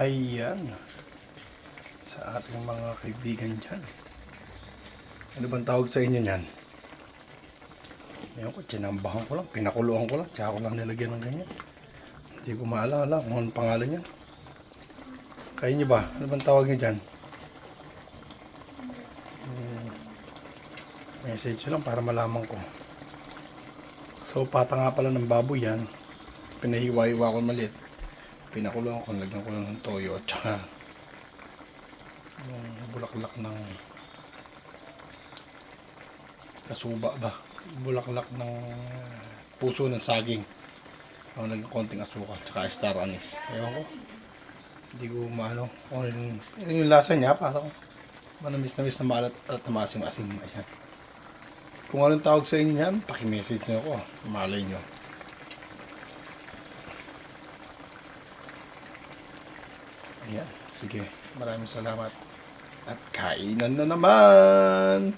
Ayan, sa ating mga kaibigan dyan. Ano bang tawag sa inyo yan? Ngayon ko, tinambahan ko lang, pinakuluan ko lang, tsaka ko lang nilagyan ng ganyan. Hindi ko maalala kung anong pangalan yan. Kayo nyo ba? Ano bang tawag nyo dyan? Message lang para malaman ko. So, pata nga pala ng baboy yan. Pinahiwa-hiwa ko maliit. Pinakuluan ko, lagyan ko lang ng toyo at tsaka yung bulaklak ng kasuba ba? Bulaklak ng puso ng saging. Ako lagyan konting asukal tsaka star anise. Ewan ko. Hindi ko maano. Yung lasa niya parang manamis-namis na maalat at maasim-asim. Ayan. Kung anong tawag sa inyo yan, paki-message nyo ako. Malay nyo. Ayan. Sige. Maraming salamat. At kainan na naman!